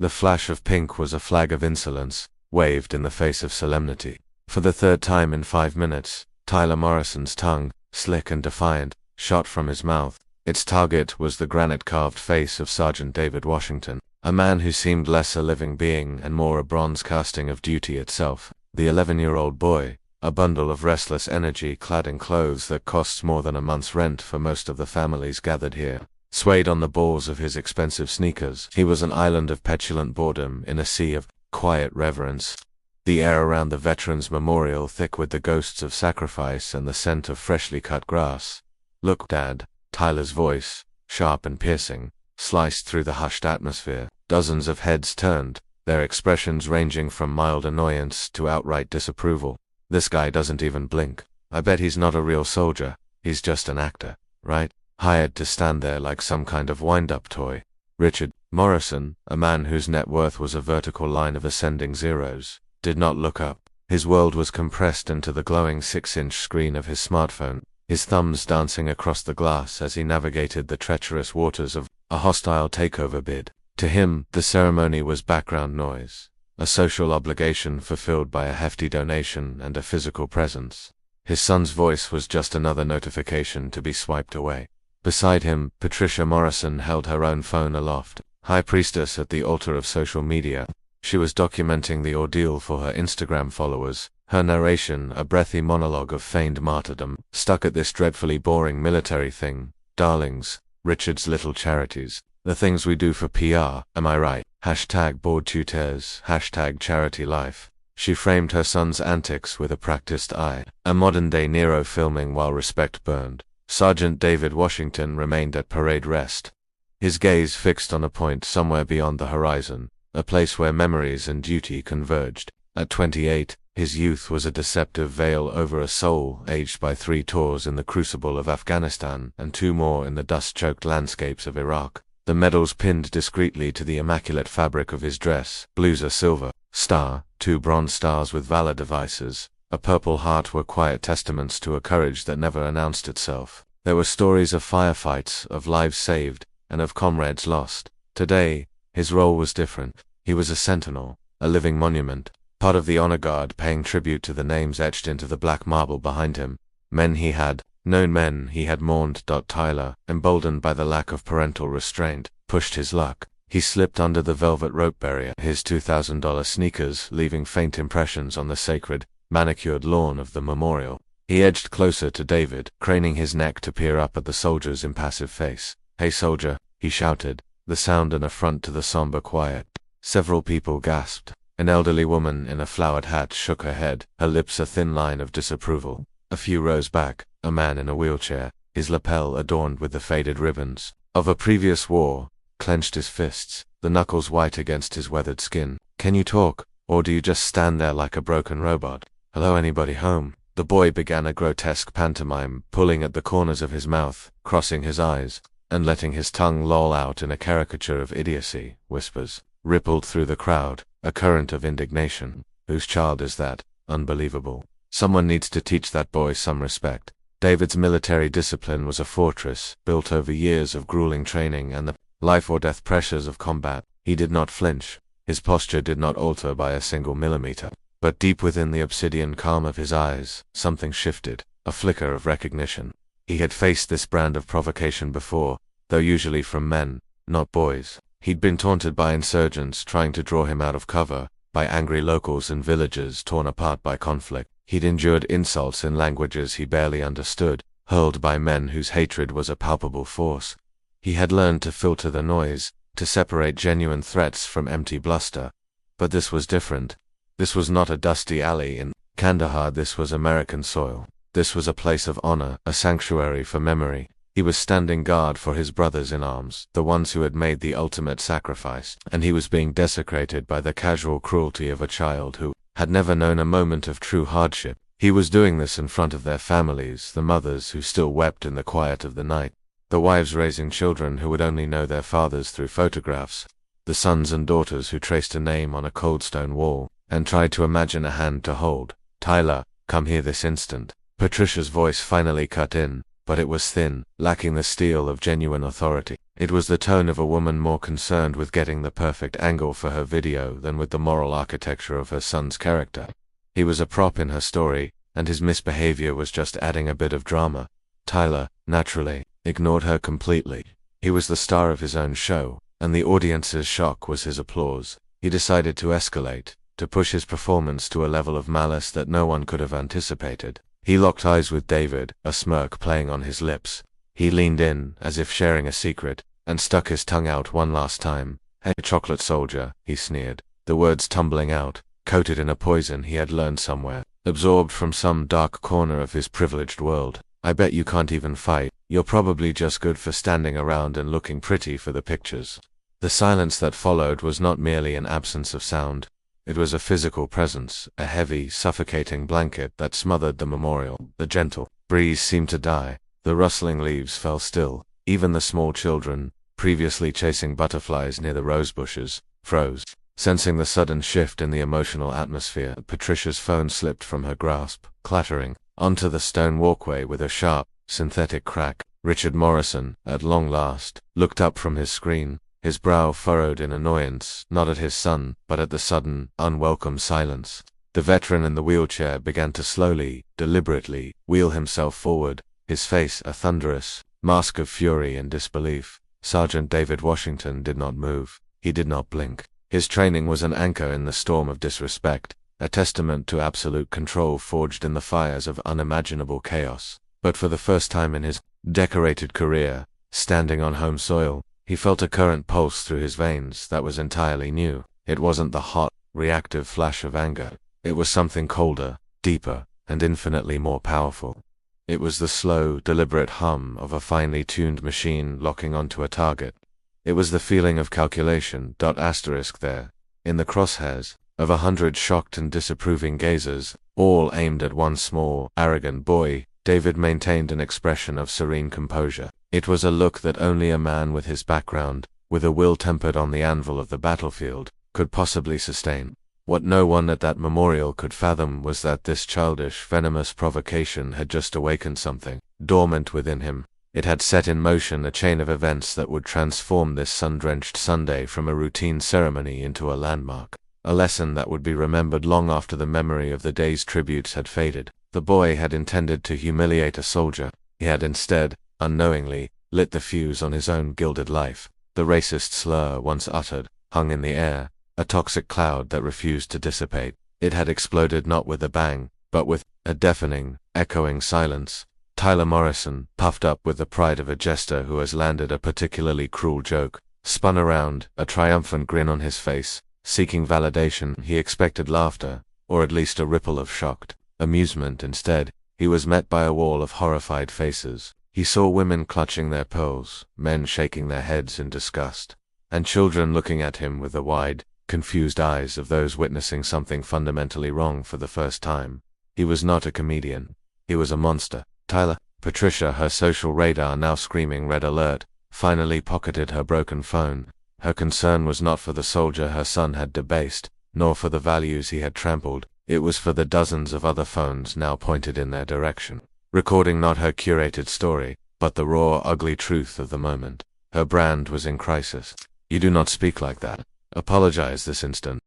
The flash of pink was a flag of insolence, waved in the face of solemnity. For the third time in 5 minutes, Tyler Morrison's tongue, slick and defiant, shot from his mouth. Its target was the granite-carved face of Sergeant David Washington, a man who seemed less a living being and more a bronze casting of duty itself. The 11-year-old boy, a bundle of restless energy clad in clothes that costs more than a month's rent for most of the families gathered here, swayed on the balls of his expensive sneakers. He was an island of petulant boredom in a sea of quiet reverence. The air around the Veterans Memorial thick with the ghosts of sacrifice and the scent of freshly cut grass. "Look, Dad," Tyler's voice, sharp and piercing, sliced through the hushed atmosphere. Dozens of heads turned, their expressions ranging from mild annoyance to outright disapproval. "This guy doesn't even blink. I bet he's not a real soldier. He's just an actor, right? Hired to stand there like some kind of wind-up toy." Richard Morrison, a man whose net worth was a vertical line of ascending zeros, did not look up. His world was compressed into the glowing 6-inch screen of his smartphone, his thumbs dancing across the glass as he navigated the treacherous waters of a hostile takeover bid. To him, the ceremony was background noise, a social obligation fulfilled by a hefty donation and a physical presence. His son's voice was just another notification to be swiped away. Beside him, Patricia Morrison held her own phone aloft, high priestess at the altar of social media. She was documenting the ordeal for her Instagram followers, her narration a breathy monologue of feigned martyrdom. "Stuck at this dreadfully boring military thing, darlings, Richard's little charities, the things we do for PR, am I right? Hashtag board tutors, hashtag charity life." She framed her son's antics with a practiced eye, a modern-day Nero filming while respect burned. Sergeant David Washington remained at parade rest, his gaze fixed on a point somewhere beyond the horizon, a place where memories and duty converged. At 28, his youth was a deceptive veil over a soul aged by 3 tours in the crucible of Afghanistan and 2 more in the dust-choked landscapes of Iraq. The medals pinned discreetly to the immaculate fabric of his dress, blues a silver star, 2 bronze stars with valor devices, a purple heart were quiet testaments to a courage that never announced itself. There were stories of firefights, of lives saved, and of comrades lost. Today, his role was different. He was a sentinel, a living monument, part of the honor guard paying tribute to the names etched into the black marble behind him. Men he had mourned. Tyler, emboldened by the lack of parental restraint, pushed his luck. He slipped under the velvet rope barrier, his $2,000 sneakers leaving faint impressions on the sacred, manicured lawn of the memorial. He edged closer to David, craning his neck to peer up at the soldier's impassive face. "Hey soldier," he shouted, the sound an affront to the somber quiet. Several people gasped. An elderly woman in a flowered hat shook her head, her lips a thin line of disapproval. A few rows back, a man in a wheelchair, his lapel adorned with the faded ribbons of a previous war, clenched his fists, the knuckles white against his weathered skin. "Can you talk, or do you just stand there like a broken robot? Hello, anybody home?" The boy began a grotesque pantomime, pulling at the corners of his mouth, crossing his eyes, and letting his tongue loll out in a caricature of idiocy. Whispers rippled through the crowd, a current of indignation. "Whose child is that? Unbelievable. Someone needs to teach that boy some respect." David's military discipline was a fortress, built over years of grueling training and the life-or-death pressures of combat. He did not flinch. His posture did not alter by a single millimeter. But deep within the obsidian calm of his eyes, something shifted, a flicker of recognition. He had faced this brand of provocation before, though usually from men, not boys. He'd been taunted by insurgents trying to draw him out of cover, by angry locals and villagers torn apart by conflict. He'd endured insults in languages he barely understood, hurled by men whose hatred was a palpable force. He had learned to filter the noise, to separate genuine threats from empty bluster. But this was different. This was not a dusty alley in Kandahar. This was American soil. This was a place of honor, a sanctuary for memory. He was standing guard for his brothers in arms, the ones who had made the ultimate sacrifice, and he was being desecrated by the casual cruelty of a child who had never known a moment of true hardship. He was doing this in front of their families, the mothers who still wept in the quiet of the night, the wives raising children who would only know their fathers through photographs, the sons and daughters who traced a name on a cold stone wall and tried to imagine a hand to hold. "Tyler, come here this instant." Patricia's voice finally cut in, but it was thin, lacking the steel of genuine authority. It was the tone of a woman more concerned with getting the perfect angle for her video than with the moral architecture of her son's character. He was a prop in her story, and his misbehavior was just adding a bit of drama. Tyler, naturally, ignored her completely. He was the star of his own show, and the audience's shock was his applause. He decided to escalate, to push his performance to a level of malice that no one could have anticipated. He locked eyes with David, a smirk playing on his lips. He leaned in, as if sharing a secret, and stuck his tongue out one last time. "Hey, chocolate soldier," he sneered, the words tumbling out, coated in a poison he had learned somewhere, absorbed from some dark corner of his privileged world. "I bet you can't even fight. You're probably just good for standing around and looking pretty for the pictures." The silence that followed was not merely an absence of sound. It was a physical presence, a heavy, suffocating blanket that smothered the memorial. The gentle breeze seemed to die. The rustling leaves fell still. Even the small children, previously chasing butterflies near the rose bushes, froze. Sensing the sudden shift in the emotional atmosphere, Patricia's phone slipped from her grasp, clattering onto the stone walkway with a sharp, synthetic crack. Richard Morrison, at long last, looked up from his screen, his brow furrowed in annoyance, not at his son, but at the sudden, unwelcome silence. The veteran in the wheelchair began to slowly, deliberately, wheel himself forward, his face a thunderous mask of fury and disbelief. Sergeant David Washington did not move. He did not blink. His training was an anchor in the storm of disrespect, a testament to absolute control forged in the fires of unimaginable chaos. But for the first time in his decorated career, standing on home soil, he felt a current pulse through his veins that was entirely new. It wasn't the hot, reactive flash of anger. It was something colder, deeper, and infinitely more powerful. It was the slow, deliberate hum of a finely tuned machine locking onto a target. It was the feeling of calculation, there, in the crosshairs, of 100 shocked and disapproving gazers, all aimed at one small, arrogant boy. David maintained an expression of serene composure. It was a look that only a man with his background, with a will tempered on the anvil of the battlefield, could possibly sustain. What no one at that memorial could fathom was that this childish, venomous provocation had just awakened something dormant within him. It had set in motion a chain of events that would transform this sun-drenched Sunday from a routine ceremony into a landmark, a lesson that would be remembered long after the memory of the day's tributes had faded. The boy had intended to humiliate a soldier. He had instead, unknowingly, lit the fuse on his own gilded life. The racist slur, once uttered, hung in the air, a toxic cloud that refused to dissipate. It had exploded not with a bang, but with a deafening, echoing silence. Tyler Morrison, puffed up with the pride of a jester who has landed a particularly cruel joke, spun around, a triumphant grin on his face. Seeking validation, he expected laughter, or at least a ripple of shocked amusement. Instead, he was met by a wall of horrified faces. He saw women clutching their pearls, men shaking their heads in disgust, and children looking at him with the wide, confused eyes of those witnessing something fundamentally wrong for the first time. He was not a comedian. He was a monster. Tyler, Patricia, her social radar now screaming red alert, finally pocketed her broken phone. Her concern was not for the soldier her son had debased, nor for the values he had trampled. It was for the dozens of other phones now pointed in their direction, recording not her curated story, but the raw, ugly truth of the moment. Her brand was in crisis. "You do not speak like that. Apologize this instant."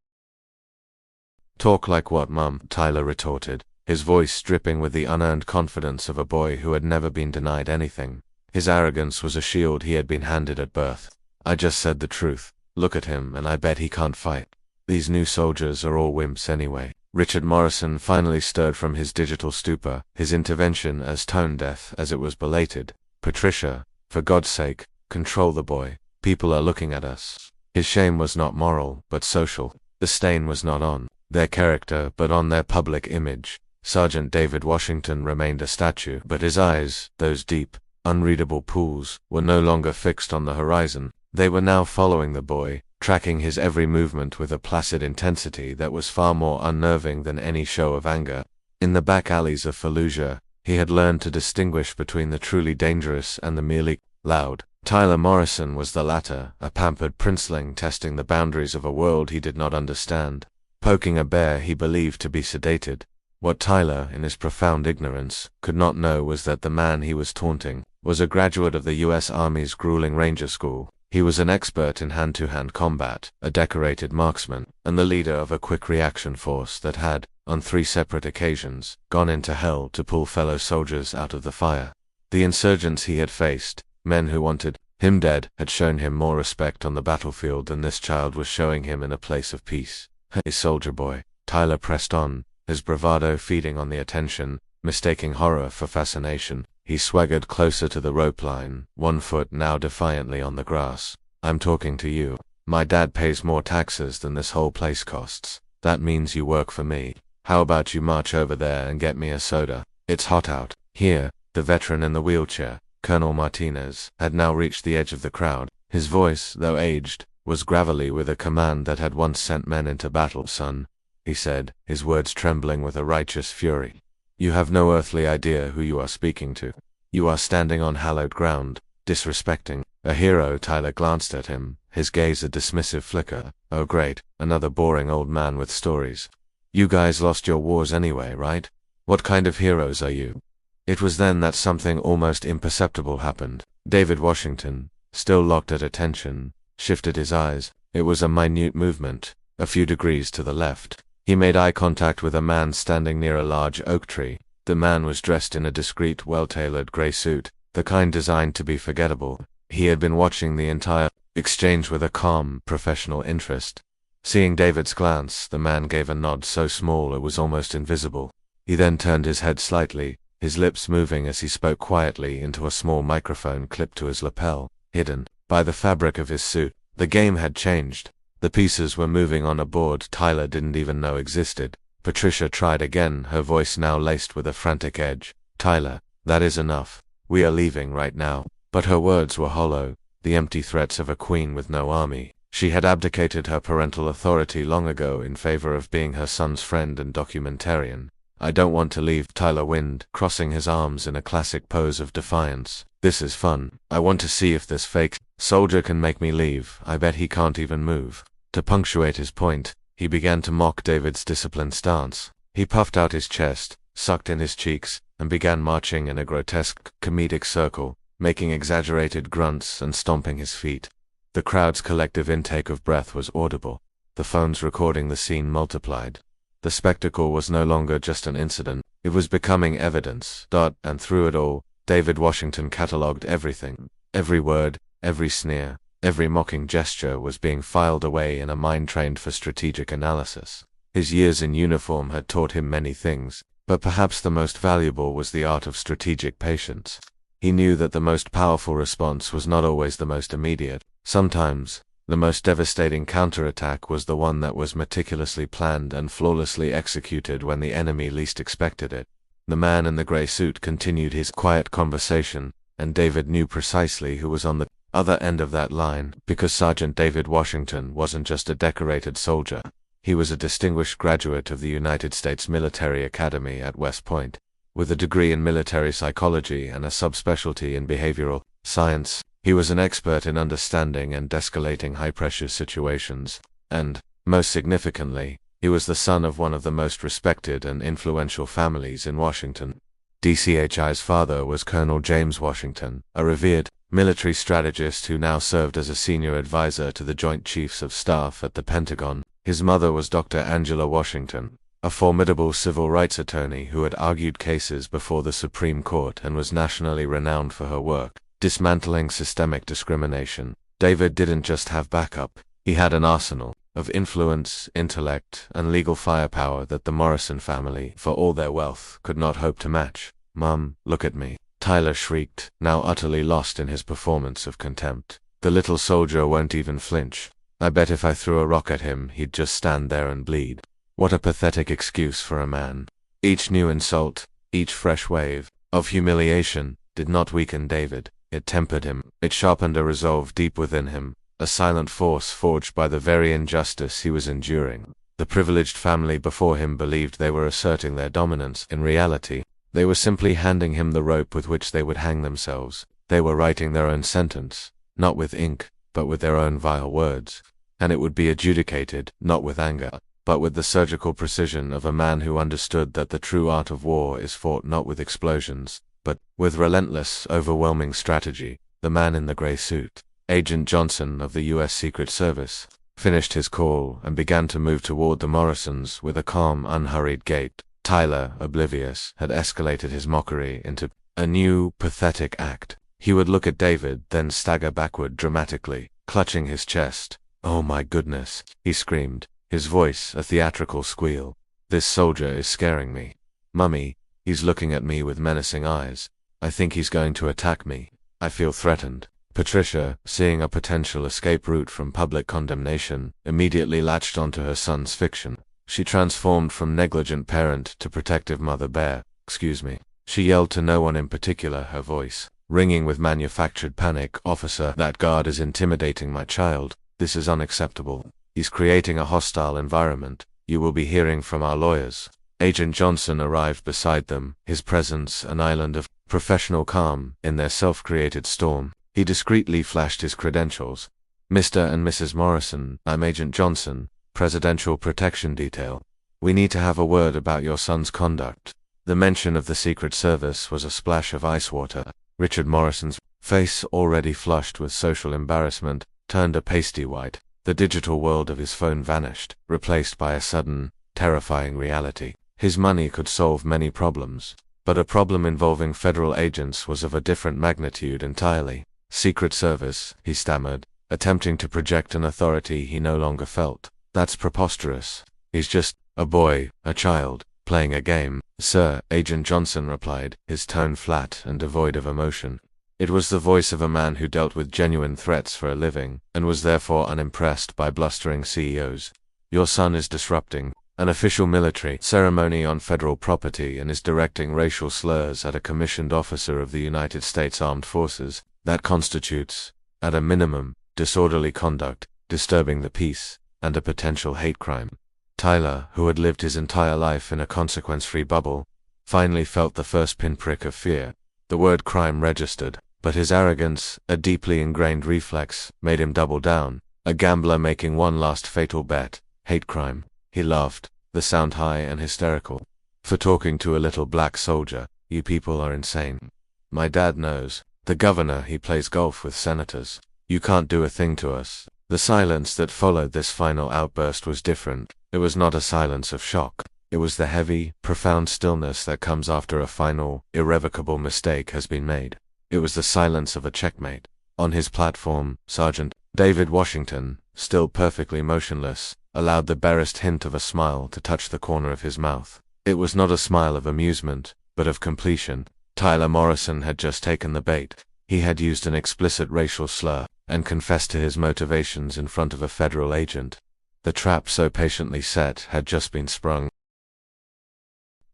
"Talk like what, Mum?" Tyler retorted, his voice dripping with the unearned confidence of a boy who had never been denied anything. His arrogance was a shield he had been handed at birth. "I just said the truth. Look at him, and I bet he can't fight. These new soldiers are all wimps anyway." Richard Morrison finally stirred from his digital stupor, his intervention as tone-deaf as it was belated. "Patricia, for God's sake, control the boy. People are looking at us." His shame was not moral, but social. The stain was not on their character, but on their public image. Sergeant David Washington remained a statue, but his eyes, those deep, unreadable pools, were no longer fixed on the horizon. They were now following the boy, tracking his every movement with a placid intensity that was far more unnerving than any show of anger. In the back alleys of Fallujah, he had learned to distinguish between the truly dangerous and the merely loud. Tyler Morrison was the latter, a pampered princeling testing the boundaries of a world he did not understand, poking a bear he believed to be sedated. What Tyler, in his profound ignorance, could not know was that the man he was taunting was a graduate of the U.S. Army's grueling Ranger School. He was an expert in hand-to-hand combat, a decorated marksman, and the leader of a quick reaction force that had, on 3 separate occasions, gone into hell to pull fellow soldiers out of the fire. The insurgents he had faced, men who wanted him dead, had shown him more respect on the battlefield than this child was showing him in a place of peace. Hey, soldier boy, Tyler pressed on, his bravado feeding on the attention, mistaking horror for fascination. He swaggered closer to the rope line, 1 foot now defiantly on the grass. I'm talking to you. My dad pays more taxes than this whole place costs. That means you work for me. How about you march over there and get me a soda? It's hot out. Here, the veteran in the wheelchair, Colonel Martinez, had now reached the edge of the crowd. His voice, though aged, was gravelly with a command that had once sent men into battle. Son, he said, his words trembling with a righteous fury. You have no earthly idea who you are speaking to. You are standing on hallowed ground, disrespecting a hero. Tyler glanced at him, his gaze a dismissive flicker. Oh great, another boring old man with stories. You guys lost your wars anyway, right? What kind of heroes are you? It was then that something almost imperceptible happened. David Washington, still locked at attention, shifted his eyes. It was a minute movement, a few degrees to the left. He made eye contact with a man standing near a large oak tree. The man was dressed in a discreet, well-tailored gray suit, the kind designed to be forgettable. He had been watching the entire exchange with a calm, professional interest. Seeing David's glance, the man gave a nod so small it was almost invisible. He then turned his head slightly, his lips moving as he spoke quietly into a small microphone clipped to his lapel, hidden by the fabric of his suit. The game had changed. The pieces were moving on a board Tyler didn't even know existed. Patricia tried again, her voice now laced with a frantic edge. Tyler, that is enough. We are leaving right now. But her words were hollow, the empty threats of a queen with no army. She had abdicated her parental authority long ago in favor of being her son's friend and documentarian. I don't want to leave, Tyler whined, crossing his arms in a classic pose of defiance. This is fun. I want to see if this fake soldier can make me leave. I bet he can't even move. To punctuate his point, he began to mock David's disciplined stance. He puffed out his chest, sucked in his cheeks, and began marching in a grotesque, comedic circle, making exaggerated grunts and stomping his feet. The crowd's collective intake of breath was audible. The phones recording the scene multiplied. The spectacle was no longer just an incident, it was becoming evidence. And through it all, David Washington catalogued everything. Every word, every sneer, every mocking gesture was being filed away in a mind trained for strategic analysis. His years in uniform had taught him many things, but perhaps the most valuable was the art of strategic patience. He knew that the most powerful response was not always the most immediate. Sometimes, the most devastating counterattack was the one that was meticulously planned and flawlessly executed when the enemy least expected it. The man in the gray suit continued his quiet conversation, and David knew precisely who was on the other end of that line, because Sergeant David Washington wasn't just a decorated soldier. He was a distinguished graduate of the United States Military Academy at West Point, with a degree in military psychology and a subspecialty in behavioral science. He was an expert in understanding and de-escalating high-pressure situations, and, most significantly, he was the son of one of the most respected and influential families in Washington. DCHI's father was Colonel James Washington, a revered military strategist who now served as a senior advisor to the Joint Chiefs of Staff at the Pentagon. His mother was Dr. Angela Washington, a formidable civil rights attorney who had argued cases before the Supreme Court and was nationally renowned for her work dismantling systemic discrimination. David didn't just have backup, he had an arsenal of influence, intellect, and legal firepower that the Morrison family, for all their wealth, could not hope to match. Mum, look at me, Tyler shrieked, now utterly lost in his performance of contempt. The little soldier won't even flinch. I bet if I threw a rock at him, he'd just stand there and bleed. What a pathetic excuse for a man. Each new insult, each fresh wave of humiliation, did not weaken David. It tempered him, it sharpened a resolve deep within him, a silent force forged by the very injustice he was enduring. The privileged family before him believed they were asserting their dominance. In reality, they were simply handing him the rope with which they would hang themselves. They were writing their own sentence, not with ink, but with their own vile words, and it would be adjudicated, not with anger, but with the surgical precision of a man who understood that the true art of war is fought not with explosions, but with relentless, overwhelming strategy. The man in the gray suit, Agent Johnson of the U.S. Secret Service, finished his call and began to move toward the Morrisons with a calm, unhurried gait. Tyler, oblivious, had escalated his mockery into a new, pathetic act. He would look at David, then stagger backward dramatically, clutching his chest. "Oh my goodness," he screamed, his voice a theatrical squeal. "This soldier is scaring me. Mummy, he's looking at me with menacing eyes. I think he's going to attack me. I feel threatened." Patricia, seeing a potential escape route from public condemnation, immediately latched onto her son's fiction. She transformed from negligent parent to protective mother bear. "Excuse me." She yelled to no one in particular, her voice ringing with manufactured panic. "Officer, that guard is intimidating my child. This is unacceptable. He's creating a hostile environment. You will be hearing from our lawyers." Agent Johnson arrived beside them, his presence an island of professional calm in their self-created storm. He discreetly flashed his credentials. "Mr. and Mrs. Morrison, I'm Agent Johnson, Presidential Protection Detail. We need to have a word about your son's conduct." The mention of the Secret Service was a splash of ice water. Richard Morrison's face, already flushed with social embarrassment, turned a pasty white. The digital world of his phone vanished, replaced by a sudden, terrifying reality. His money could solve many problems, but a problem involving federal agents was of a different magnitude entirely. "Secret Service," he stammered, attempting to project an authority he no longer felt. "That's preposterous. He's just a boy, a child, playing a game." "Sir," Agent Johnson replied, his tone flat and devoid of emotion. It was the voice of a man who dealt with genuine threats for a living, and was therefore unimpressed by blustering CEOs. "Your son is disrupting an official military ceremony on federal property and is directing racial slurs at a commissioned officer of the United States Armed Forces. That constitutes, at a minimum, disorderly conduct, disturbing the peace, and a potential hate crime." Tyler, who had lived his entire life in a consequence-free bubble, finally felt the first pinprick of fear. The word crime registered, but his arrogance, a deeply ingrained reflex, made him double down. A gambler making one last fatal bet. "Hate crime." He laughed, the sound high and hysterical. "For talking to a little black soldier, you people are insane. My dad knows. The governor, he plays golf with senators. You can't do a thing to us." The silence that followed this final outburst was different. It was not a silence of shock. It was the heavy, profound stillness that comes after a final, irrevocable mistake has been made. It was the silence of a checkmate. On his platform, Sergeant David Washington, still perfectly motionless, allowed the barest hint of a smile to touch the corner of his mouth. It was not a smile of amusement, but of completion. Tyler Morrison had just taken the bait. He had used an explicit racial slur, and confessed to his motivations in front of a federal agent. The trap so patiently set had just been sprung.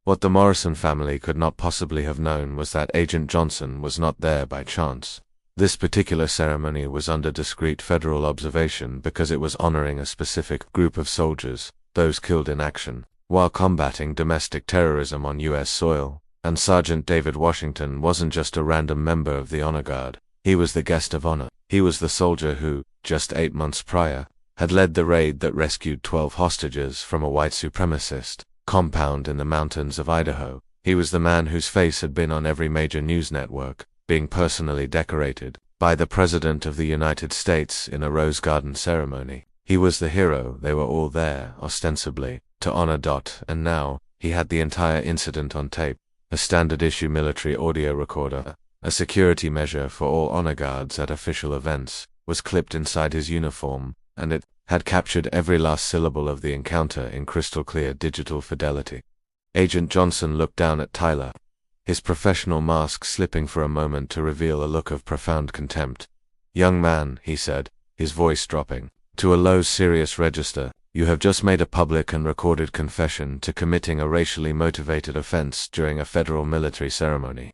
What the Morrison family could not possibly have known was that Agent Johnson was not there by chance. This particular ceremony was under discreet federal observation because it was honoring a specific group of soldiers, those killed in action, while combating domestic terrorism on U.S. soil. And Sergeant David Washington wasn't just a random member of the honor guard. He was the guest of honor. He was the soldier who, just 8 months prior, had led the raid that rescued 12 hostages from a white supremacist compound in the mountains of Idaho. He was the man whose face had been on every major news network, being personally decorated by the President of the United States in a Rose Garden ceremony. He was the hero. They were all there, ostensibly, to honor. And now, he had the entire incident on tape. A standard-issue military audio recorder, a security measure for all honor guards at official events, was clipped inside his uniform, and it had captured every last syllable of the encounter in crystal-clear digital fidelity. Agent Johnson looked down at Tyler, his professional mask slipping for a moment to reveal a look of profound contempt. "Young man," he said, his voice dropping to a low, serious register, "you have just made a public and recorded confession to committing a racially motivated offense during a federal military ceremony.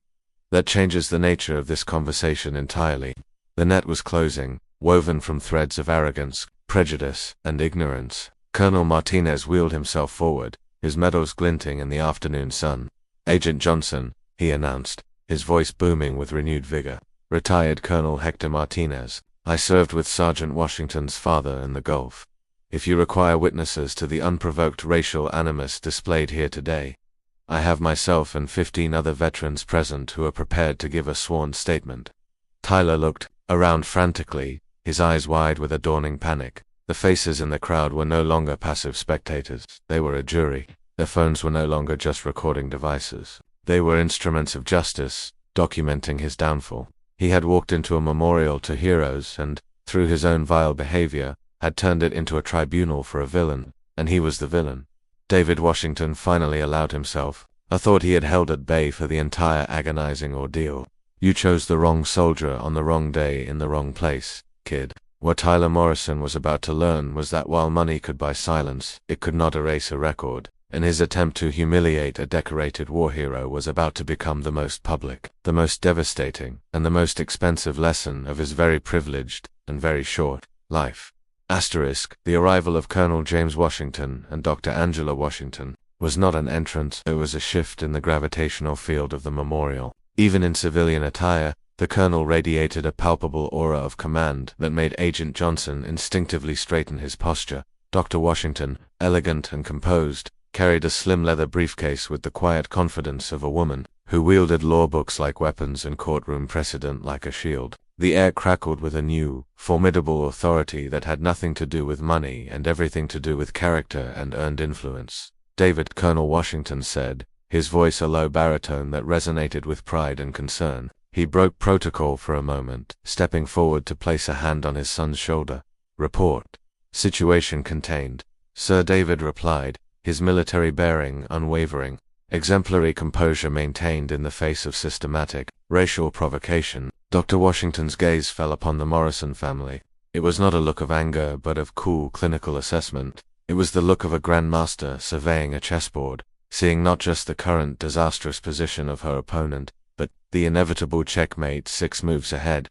That changes the nature of this conversation entirely." The net was closing, woven from threads of arrogance, prejudice, and ignorance. Colonel Martinez wheeled himself forward, his medals glinting in the afternoon sun. "Agent Johnson," he announced, his voice booming with renewed vigor. "Retired Colonel Hector Martinez. I served with Sergeant Washington's father in the Gulf. if you require witnesses to the unprovoked racial animus displayed here today, I have myself and 15 other veterans present who are prepared to give a sworn statement." Tyler looked around frantically, his eyes wide with a dawning panic. The faces in the crowd were no longer passive spectators, they were a jury. Their phones were no longer just recording devices. They were instruments of justice, documenting his downfall. He had walked into a memorial to heroes and, through his own vile behavior, had turned it into a tribunal for a villain, and he was the villain. David Washington finally allowed himself a thought he had held at bay for the entire agonizing ordeal. "You chose the wrong soldier on the wrong day in the wrong place, kid." What Tyler Morrison was about to learn was that while money could buy silence, it could not erase a record, and his attempt to humiliate a decorated war hero was about to become the most public, the most devastating, and the most expensive lesson of his very privileged and very short life. The arrival of Colonel James Washington and Dr. Angela Washington was not an entrance, it was a shift in the gravitational field of the memorial. Even in civilian attire, the colonel radiated a palpable aura of command that made Agent Johnson instinctively straighten his posture. Dr. Washington, elegant and composed, carried a slim leather briefcase with the quiet confidence of a woman who wielded law books like weapons and courtroom precedent like a shield. The air crackled with a new, formidable authority that had nothing to do with money and everything to do with character and earned influence. "David," Colonel Washington said, his voice a low baritone that resonated with pride and concern. He broke protocol for a moment, stepping forward to place a hand on his son's shoulder. "Report." "Situation contained," Sir David replied, his military bearing unwavering, exemplary composure maintained in the face of systematic, racial provocation. Dr. Washington's gaze fell upon the Morrison family. It was not a look of anger but of cool, clinical assessment. It was the look of a grandmaster surveying a chessboard, seeing not just the current disastrous position of her opponent, but the inevitable checkmate 6 moves ahead.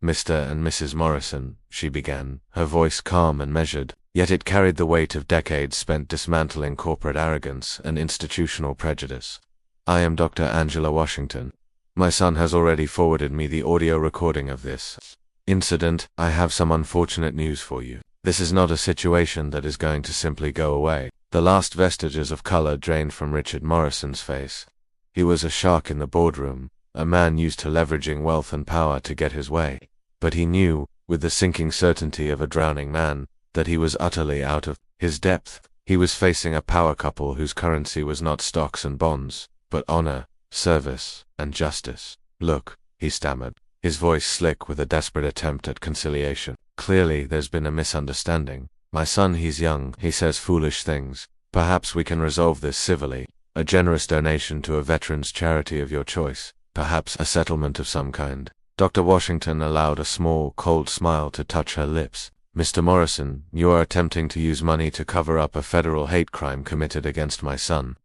"Mr. and Mrs. Morrison," she began, her voice calm and measured, yet it carried the weight of decades spent dismantling corporate arrogance and institutional prejudice. "I am Dr. Angela Washington. My son has already forwarded me the audio recording of this incident. I have some unfortunate news for you. This is not a situation that is going to simply go away." The last vestiges of color drained from Richard Morrison's face. He was a shark in the boardroom, a man used to leveraging wealth and power to get his way. But he knew, with the sinking certainty of a drowning man, that he was utterly out of his depth. He was facing a power couple whose currency was not stocks and bonds, but honor, service, and justice. "Look," he stammered, his voice slick with a desperate attempt at conciliation. "Clearly there's been a misunderstanding. My son, he's young, he says foolish things. Perhaps we can resolve this civilly. A generous donation to a veterans charity of your choice. Perhaps a settlement of some kind." Dr. Washington allowed a small, cold smile to touch her lips. "Mr. Morrison, you are attempting to use money to cover up a federal hate crime committed against my son,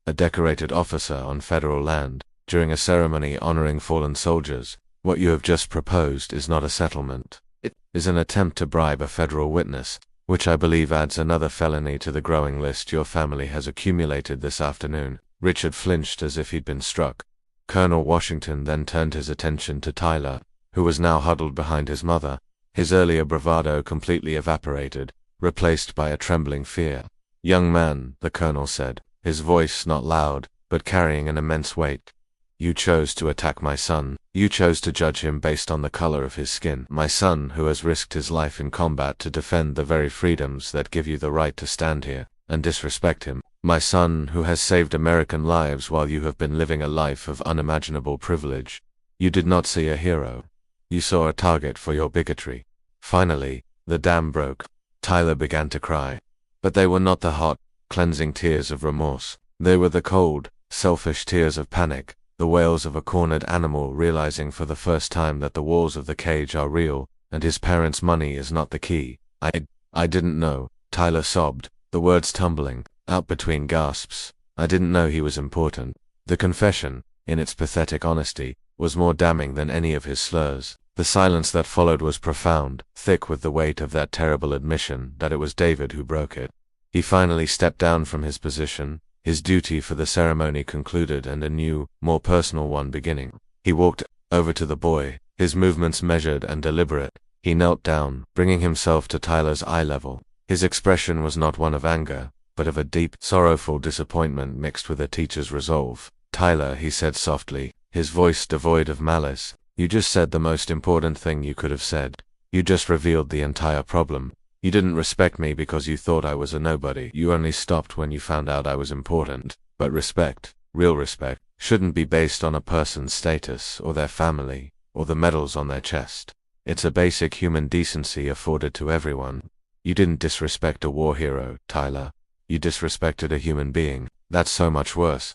a decorated officer on federal land, during a ceremony honoring fallen soldiers. What you have just proposed is not a settlement. It is an attempt to bribe a federal witness, which I believe adds another felony to the growing list your family has accumulated this afternoon." Richard flinched as if he'd been struck. Colonel Washington then turned his attention to Tyler, who was now huddled behind his mother, his earlier bravado completely evaporated, replaced by a trembling fear. "Young man," the colonel said, his voice not loud, but carrying an immense weight. "You chose to attack my son. You chose to judge him based on the color of his skin. My son who has risked his life in combat to defend the very freedoms that give you the right to stand here and disrespect him. My son who has saved American lives while you have been living a life of unimaginable privilege. You did not see a hero. You saw a target for your bigotry." Finally, the dam broke. Tyler began to cry. But they were not the hot, cleansing tears of remorse. They were the cold, selfish tears of panic, the wails of a cornered animal realizing for the first time that the walls of the cage are real, and his parents' money is not the key. I didn't know," Tyler sobbed, the words tumbling out between gasps. "I didn't know he was important." The confession, in its pathetic honesty, was more damning than any of his slurs. The silence that followed was profound, thick with the weight of that terrible admission that it was David who broke it. He finally stepped down from his position, his duty for the ceremony concluded and a new, more personal one beginning. He walked over to the boy, his movements measured and deliberate. He knelt down, bringing himself to Tyler's eye level. His expression was not one of anger, but of a deep, sorrowful disappointment mixed with a teacher's resolve. "Tyler," he said softly, his voice devoid of malice, "you just said the most important thing you could have said. You just revealed the entire problem. You didn't respect me because you thought I was a nobody. You only stopped when you found out I was important. But respect, real respect, shouldn't be based on a person's status or their family or the medals on their chest. It's a basic human decency afforded to everyone. You didn't disrespect a war hero, Tyler. You disrespected a human being. That's so much worse."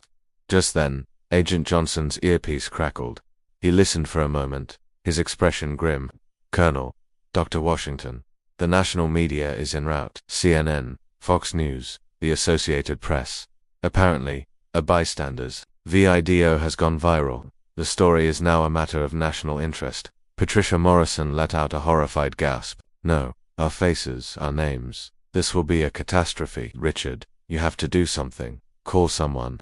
Just then, Agent Johnson's earpiece crackled. He listened for a moment, his expression grim. "Colonel, Dr. Washington, the national media is en route. CNN, Fox News, the Associated Press. Apparently, a bystander's video has gone viral. The story is now a matter of national interest." Patricia Morrison let out a horrified gasp. "No, our faces, our names. This will be a catastrophe. Richard, you have to do something. Call someone."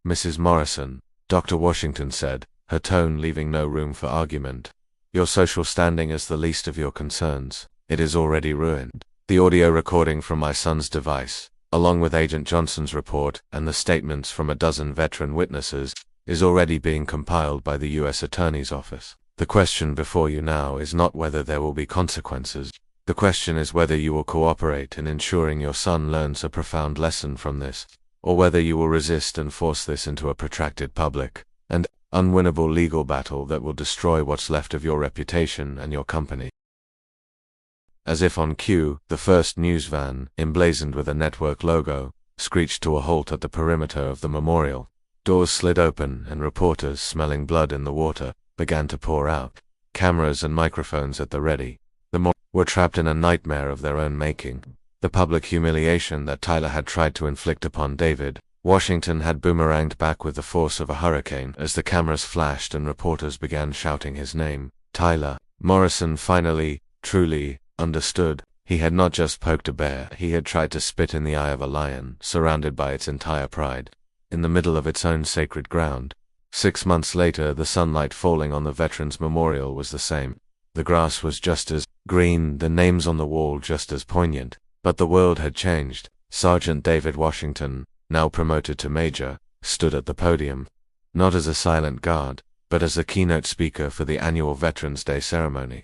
"Mrs. Morrison," Dr. Washington said, her tone leaving no room for argument. "Your social standing is the least of your concerns. It is already ruined. The audio recording from my son's device, along with Agent Johnson's report and the statements from a dozen veteran witnesses, is already being compiled by the U.S. Attorney's Office. The question before you now is not whether there will be consequences. The question is whether you will cooperate in ensuring your son learns a profound lesson from this, or whether you will resist and force this into a protracted public and unwinnable legal battle that will destroy what's left of your reputation and your company." As if on cue, the first news van, emblazoned with a network logo, screeched to a halt at the perimeter of the memorial. Doors slid open and reporters, smelling blood in the water, began to pour out, cameras and microphones at the ready. The were trapped in a nightmare of their own making. The public humiliation that Tyler had tried to inflict upon David Washington had boomeranged back with the force of a hurricane as the cameras flashed and reporters began shouting his name. Tyler Morrison finally, truly, understood. He had not just poked a bear, he had tried to spit in the eye of a lion, surrounded by its entire pride, in the middle of its own sacred ground. 6 months later, the sunlight falling on the Veterans Memorial was the same. The grass was just as green, the names on the wall just as poignant. But the world had changed. Sergeant David Washington, now promoted to major, stood at the podium, not as a silent guard, but as the keynote speaker for the annual Veterans Day ceremony.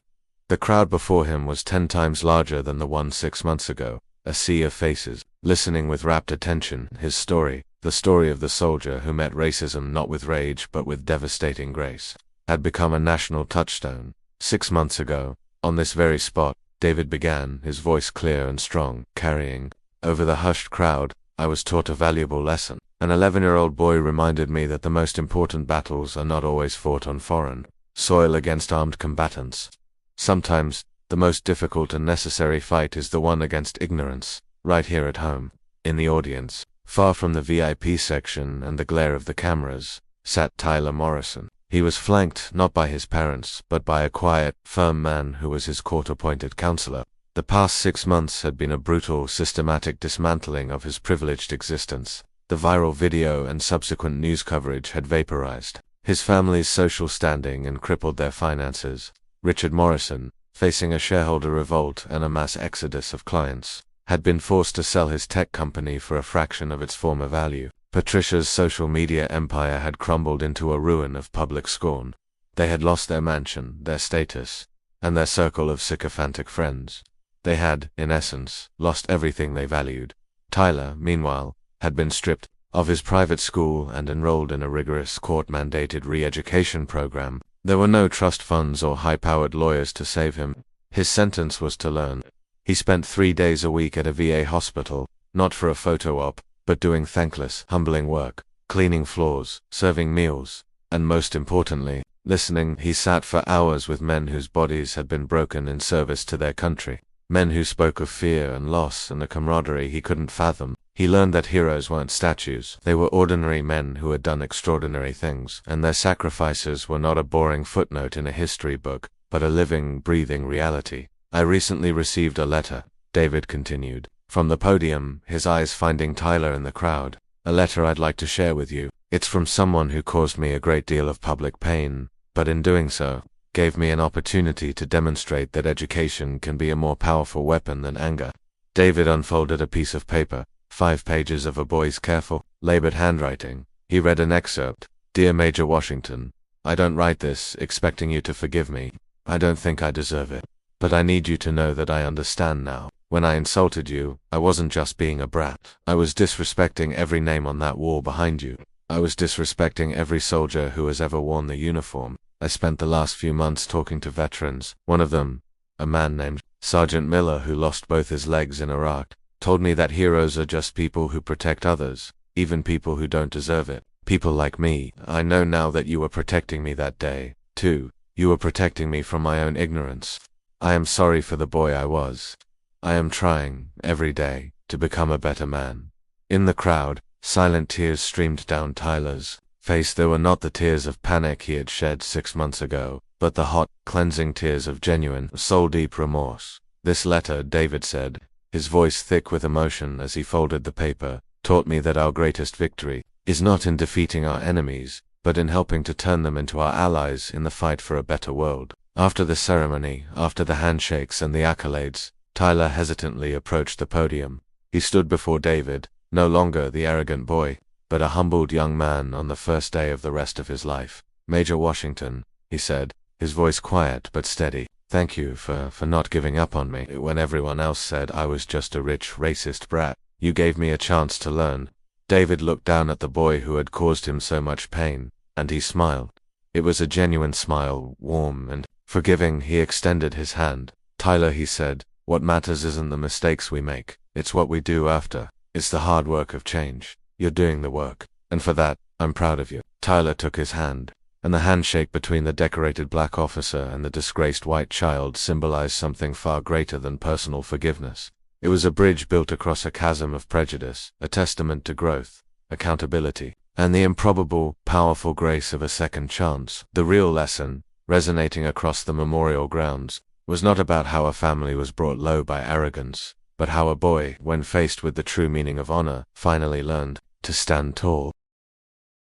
The crowd before him was 10 times larger than the one 6 months ago, a sea of faces, listening with rapt attention. His story, the story of the soldier who met racism not with rage but with devastating grace, had become a national touchstone. 6 months ago, on this very spot, David began, his voice clear and strong, carrying over the hushed crowd. "I was taught a valuable lesson. An 11-year-old boy reminded me that the most important battles are not always fought on foreign soil against armed combatants. Sometimes, the most difficult and necessary fight is the one against ignorance, right here at home." In the audience, far from the VIP section and the glare of the cameras, sat Tyler Morrison. He was flanked not by his parents, but by a quiet, firm man who was his court-appointed counselor. The past 6 months had been a brutal, systematic dismantling of his privileged existence. The viral video and subsequent news coverage had vaporized his family's social standing and crippled their finances. Richard Morrison, facing a shareholder revolt and a mass exodus of clients, had been forced to sell his tech company for a fraction of its former value. Patricia's social media empire had crumbled into a ruin of public scorn. They had lost their mansion, their status, and their circle of sycophantic friends. They had, in essence, lost everything they valued. Tyler, meanwhile, had been stripped of his private school and enrolled in a rigorous court-mandated re-education program. There were no trust funds or high-powered lawyers to save him. His sentence was to learn. He spent 3 days a week at a VA hospital, not for a photo op, but doing thankless, humbling work, cleaning floors, serving meals, and most importantly, listening. He sat for hours with men whose bodies had been broken in service to their country, men who spoke of fear and loss and a camaraderie he couldn't fathom. He learned that heroes weren't statues. They were ordinary men who had done extraordinary things, and their sacrifices were not a boring footnote in a history book, but a living, breathing reality. "I recently received a letter," David continued, from the podium, his eyes finding Tyler in the crowd. "A letter I'd like to share with you. It's from someone who caused me a great deal of public pain, but in doing so, gave me an opportunity to demonstrate that education can be a more powerful weapon than anger. David unfolded a piece of paper, 5 pages of a boy's careful, labored handwriting. He read an excerpt. Dear Major Washington, I don't write this expecting you to forgive me. I don't think I deserve it. But I need you to know that I understand now. When I insulted you, I wasn't just being a brat. I was disrespecting every name on that wall behind you. I was disrespecting every soldier who has ever worn the uniform. I spent the last few months talking to veterans. One of them, a man named Sergeant Miller who lost both his legs in Iraq, told me that heroes are just people who protect others, even people who don't deserve it. People like me. I know now that you were protecting me that day, too. You were protecting me from my own ignorance. I am sorry for the boy I was. I am trying, every day, to become a better man. In the crowd, silent tears streamed down Tyler's face. They were not the tears of panic he had shed 6 months ago, but the hot, cleansing tears of genuine, soul-deep remorse. This letter, David said, his voice thick with emotion as he folded the paper, taught me that our greatest victory is not in defeating our enemies, but in helping to turn them into our allies in the fight for a better world. After the ceremony, after the handshakes and the accolades, Tyler hesitantly approached the podium. He stood before David, no longer the arrogant boy, but a humbled young man on the first day of the rest of his life. Major Washington, he said, his voice quiet but steady, thank you for not giving up on me when everyone else said I was just a rich, racist brat. You gave me a chance to learn. David looked down at the boy who had caused him so much pain, and he smiled. It was a genuine smile, warm and forgiving. He extended his hand. Tyler, he said, what matters isn't the mistakes we make, it's what we do after. It's the hard work of change. You're doing the work, and for that, I'm proud of you. Tyler took his hand, and the handshake between the decorated black officer and the disgraced white child symbolized something far greater than personal forgiveness. It was a bridge built across a chasm of prejudice, a testament to growth, accountability, and the improbable, powerful grace of a second chance. The real lesson, resonating across the memorial grounds, was not about how a family was brought low by arrogance, but how a boy, when faced with the true meaning of honor, finally learned to stand tall.